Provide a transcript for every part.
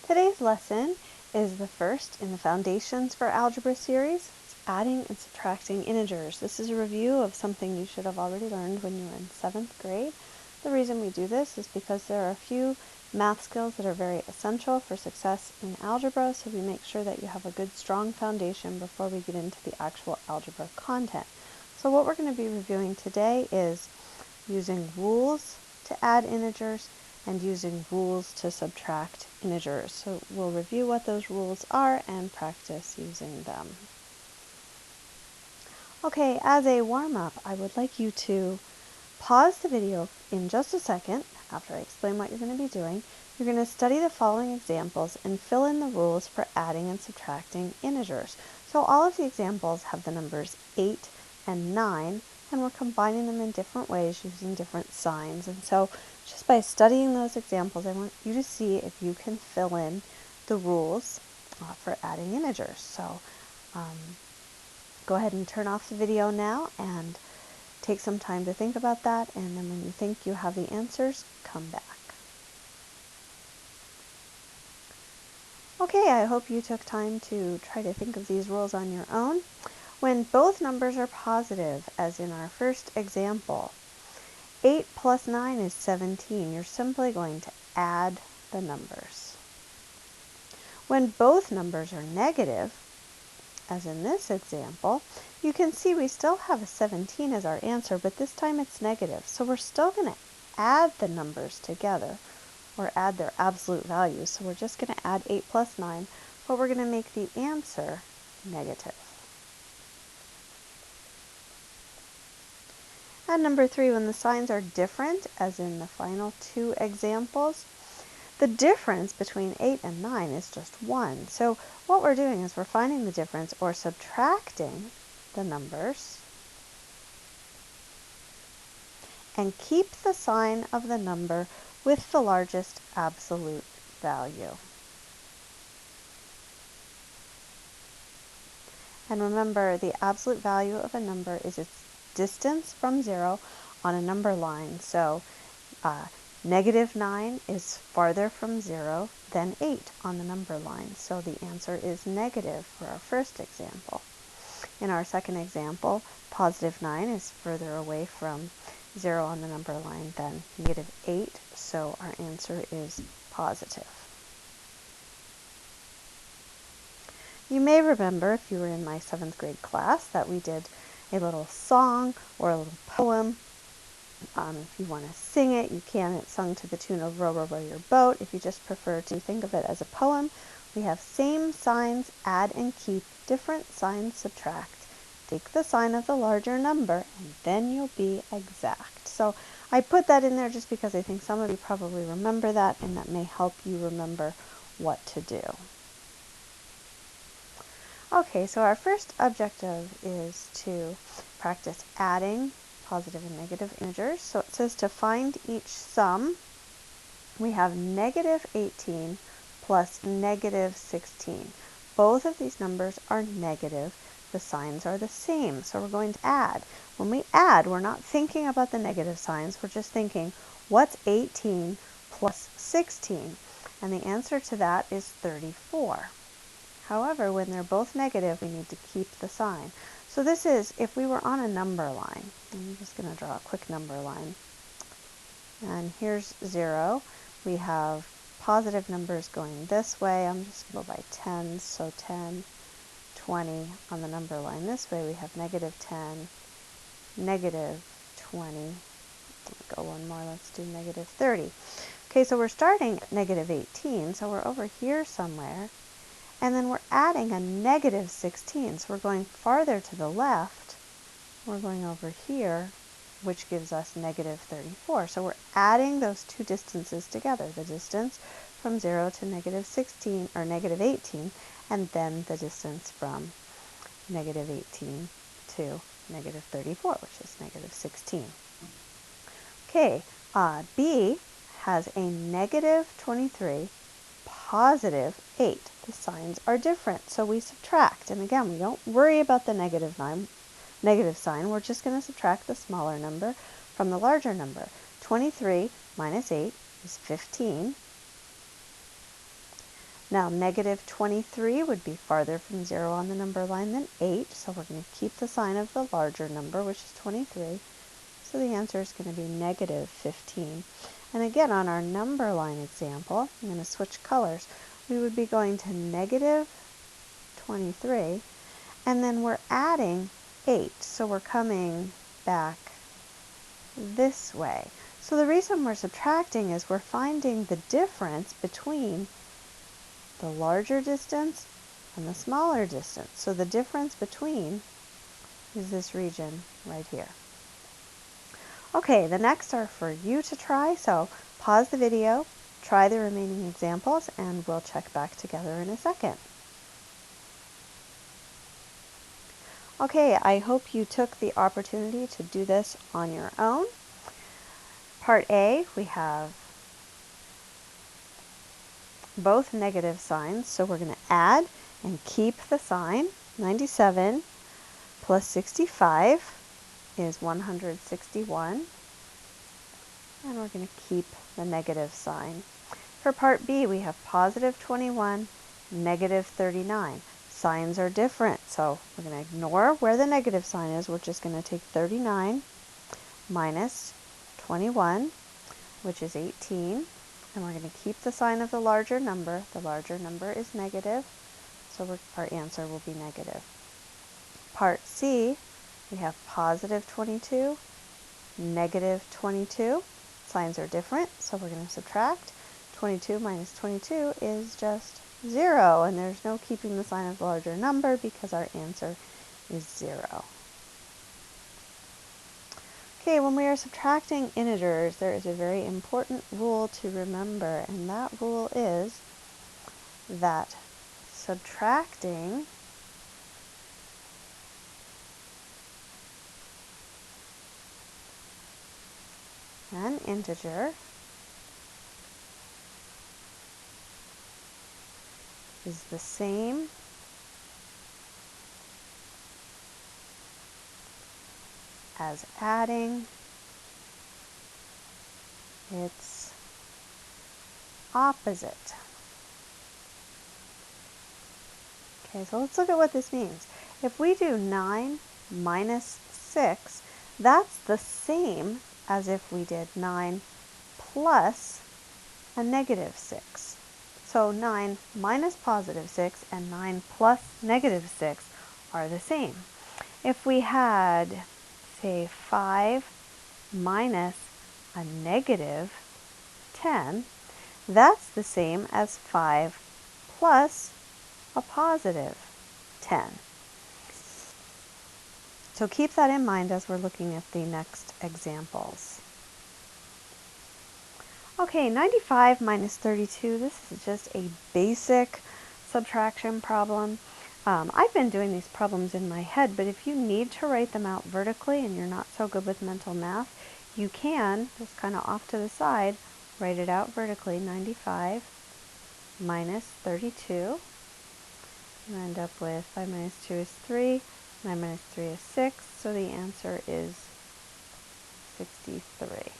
Today's lesson is the first in the Foundations for Algebra series. It's adding and subtracting integers. This is a review of something you should have already learned when you were in 7th grade. The reason we do this is because there are a few math skills that are very essential for success in algebra, so we make sure that you have a good, strong foundation before we get into the actual algebra content. So what we're going to be reviewing today is using rules to add integers and using rules to subtract integers. So we'll review what those rules are and practice using them. Okay, as a warm-up, I would like you to pause the video in just a second after I explain what you're going to be doing. You're going to study the following examples and fill in the rules for adding and subtracting integers. So all of the examples have the numbers 8 and 9, and we're combining them in different ways using different signs. And so just by studying those examples, I want you to see if you can fill in the rules for adding integers. So go ahead and turn off the video now and take some time to think about that, and then when you think you have the answers, come back. Okay, I hope you took time to try to think of these rules on your own. When both numbers are positive, as in our first example, 8 plus 9 is 17. You're simply going to add the numbers. When both numbers are negative, as in this example, you can see we still have a 17 as our answer, but this time it's negative. So we're still going to add the numbers together, or add their absolute values. So we're just going to add 8 plus 9, but we're going to make the answer negative. And number 3, when the signs are different, as in the final two examples, the difference between 8 and 9 is just 1. So what we're doing is we're finding the difference or subtracting the numbers and keep the sign of the number with the largest absolute value. And remember, the absolute value of a number is its distance from 0 on a number line. So negative 9 is farther from 0 than 8 on the number line. So the answer is negative for our first example. In our second example, positive 9 is further away from 0 on the number line than negative 8. So our answer is positive. You may remember, if you were in my 7th grade class, that we did a little song or a little poem. If you want to sing it, you can. It's sung to the tune of Row, Row, Row Your Boat. If you just prefer to think of it as a poem, we have same signs, add and keep, different signs, subtract. Take the sign of the larger number, and then you'll be exact. So I put that in there just because I think some of you probably remember that, and that may help you remember what to do. Okay, so our first objective is to practice adding positive and negative integers. So it says to find each sum, we have negative 18 plus negative 16. Both of these numbers are negative. The signs are the same, so we're going to add. When we add, we're not thinking about the negative signs. We're just thinking, what's 18 plus 16? And the answer to that is 34. However, when they're both negative, we need to keep the sign. So this is, if we were on a number line, I'm just going to draw a quick number line. And here's 0. We have positive numbers going this way. I'm just going to go by tens, so 10, 20. On the number line this way, we have negative 10, negative 20. Go one more, let's do negative 30. Okay, so we're starting at negative 18, so we're over here somewhere. And then we're adding a negative 16, so we're going farther to the left. We're going over here, which gives us negative 34. So we're adding those two distances together, the distance from 0 to negative 16, or negative 18, and then the distance from negative 18 to negative 34, which is negative 16. Okay, B has a negative 23, positive 8. The signs are different, so we subtract. And again, we don't worry about the negative sign. We're just going to subtract the smaller number from the larger number. 23 minus 8 is 15. Now, negative 23 would be farther from 0 on the number line than 8, so we're going to keep the sign of the larger number, which is 23. So the answer is going to be negative 15. And again, on our number line example, I'm going to switch colors. We would be going to negative 23, and then we're adding 8, so we're coming back this way. So the reason we're subtracting is we're finding the difference between the larger distance and the smaller distance. So the difference between is this region right here. Okay, the next are for you to try, so pause the video, try the remaining examples, and we'll check back together in a second. Okay, I hope you took the opportunity to do this on your own. Part A, we have both negative signs, so we're going to add and keep the sign. 97 plus 65 is 161, and we're going to keep the negative sign. For part B, we have positive 21, negative 39. Signs are different, so we're going to ignore where the negative sign is. We're just going to take 39 minus 21, which is 18, and we're going to keep the sign of the larger number. The larger number is negative, so our answer will be negative. Part C, we have positive 22, negative 22. Signs are different, so we're going to subtract. 22 minus 22 is just 0, and there's no keeping the sign of the larger number because our answer is 0. Okay, when we are subtracting integers, there is a very important rule to remember, and that rule is that subtracting an integer is the same as adding its opposite. Okay, so let's look at what this means. If we do 9 minus 6, that's the same as if we did 9 plus a negative 6. So 9 minus positive 6 and 9 plus negative 6 are the same. If we had, say, 5 minus a negative 10, that's the same as 5 plus a positive 10. So keep that in mind as we're looking at the next examples. Okay, 95 minus 32, this is just a basic subtraction problem. I've been doing these problems in my head, but if you need to write them out vertically and you're not so good with mental math, you can, just kind of off to the side, write it out vertically. 95 minus 32. You end up with 5 minus 2 is 3, 9 minus 3 is 6, so the answer is 63.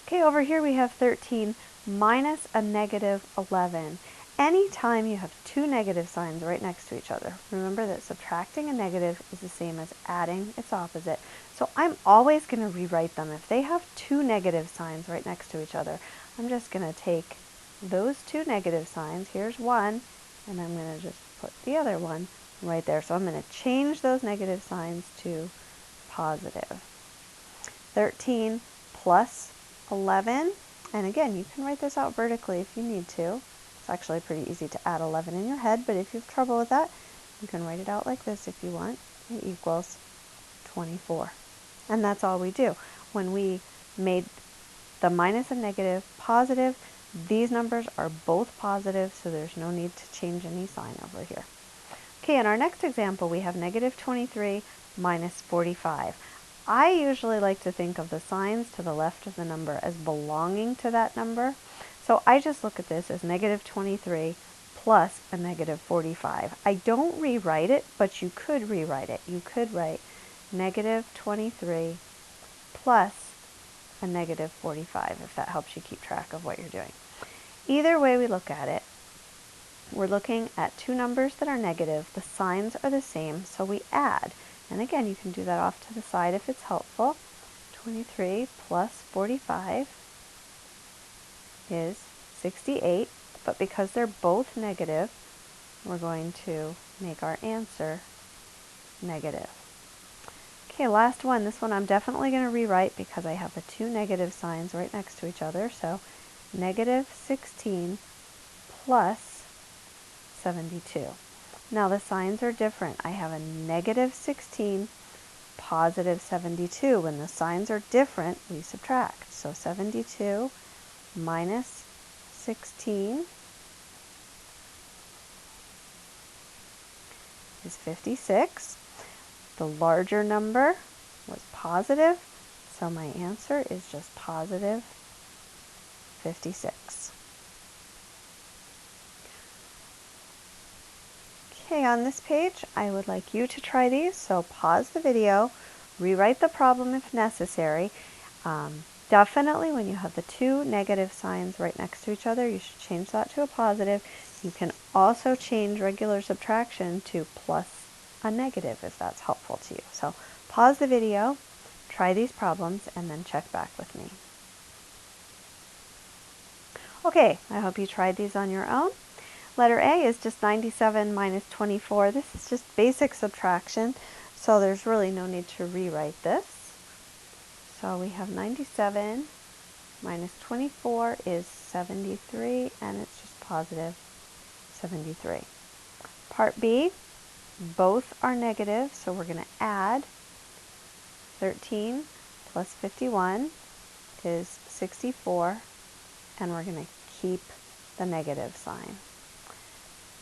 Okay, over here we have 13 minus a negative 11. Anytime you have two negative signs right next to each other, remember that subtracting a negative is the same as adding its opposite. So I'm always going to rewrite them. If they have two negative signs right next to each other, I'm just going to take those two negative signs, here's one, and I'm going to just put the other one right there. So I'm going to change those negative signs to positive. 13 plus 11, and again, you can write this out vertically if you need to. It's actually pretty easy to add 11 in your head, but if you have trouble with that, you can write it out like this if you want. It equals 24. And that's all we do. When we made the minus and negative positive, these numbers are both positive, so there's no need to change any sign over here. Okay, in our next example, we have negative 23 minus 45. I usually like to think of the signs to the left of the number as belonging to that number. So I just look at this as negative 23 plus a negative 45. I don't rewrite it, but you could rewrite it. You could write negative 23 plus a negative 45, if that helps you keep track of what you're doing. Either way we look at it, we're looking at two numbers that are negative. The signs are the same, so we add. And again, you can do that off to the side if it's helpful. 23 plus 45 is 68, but because they're both negative, we're going to make our answer negative. Okay, last one. This one I'm definitely going to rewrite because I have the two negative signs right next to each other. So negative 16 plus 72. Now the signs are different. I have a negative 16, positive 72. When the signs are different, we subtract. So 72 minus 16 is 56. The larger number was positive, so my answer is just positive 56. Okay, on this page, I would like you to try these, so pause the video, rewrite the problem if necessary. Definitely when you have the two negative signs right next to each other, you should change that to a positive. You can also change regular subtraction to plus a negative if that's helpful to you. So pause the video, try these problems, and then check back with me. Okay, I hope you tried these on your own. Letter A is just 97 minus 24. This is just basic subtraction, so there's really no need to rewrite this. So we have 97 minus 24 is 73, and it's just positive 73. Part B, both are negative, so we're going to add 13 plus 51 is 64, and we're going to keep the negative sign.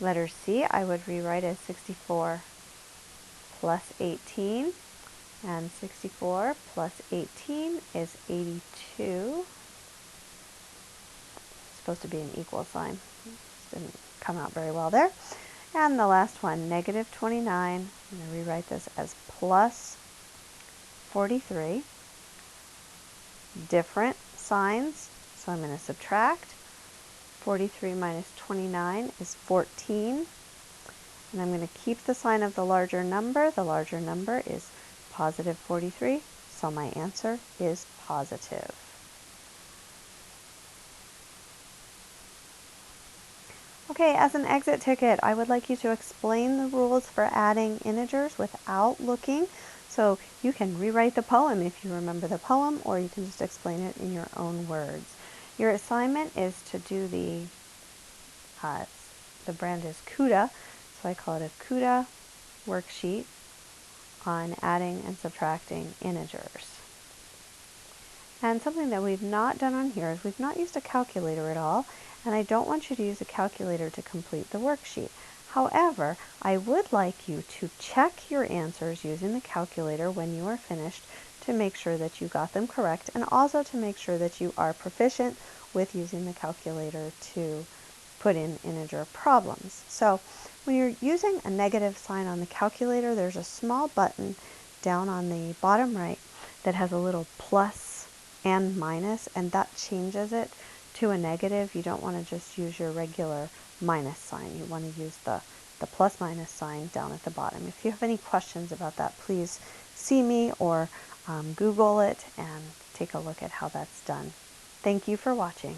Letter C, I would rewrite as 64 plus 18, and 64 plus 18 is 82. It's supposed to be an equal sign. Didn't come out very well there. And the last one, negative 29, I'm going to rewrite this as plus 43. Different signs, so I'm going to subtract. 43 minus 29 is 14. And I'm going to keep the sign of the larger number. The larger number is positive 43, so my answer is positive. Okay, as an exit ticket, I would like you to explain the rules for adding integers without looking. So you can rewrite the poem if you remember the poem, or you can just explain it in your own words. Your assignment is to do the brand is CUDA, so I call it a CUDA worksheet on adding and subtracting integers. And something that we've not done on here is we've not used a calculator at all, and I don't want you to use a calculator to complete the worksheet. However, I would like you to check your answers using the calculator when you are finished to make sure that you got them correct, and also to make sure that you are proficient with using the calculator to put in integer problems. So when you're using a negative sign on the calculator, there's a small button down on the bottom right that has a little plus and minus, and that changes it to a negative. You don't want to just use your regular minus sign. You want to use the plus minus sign down at the bottom. If you have any questions about that, please see me or Google it and take a look at how that's done. Thank you for watching.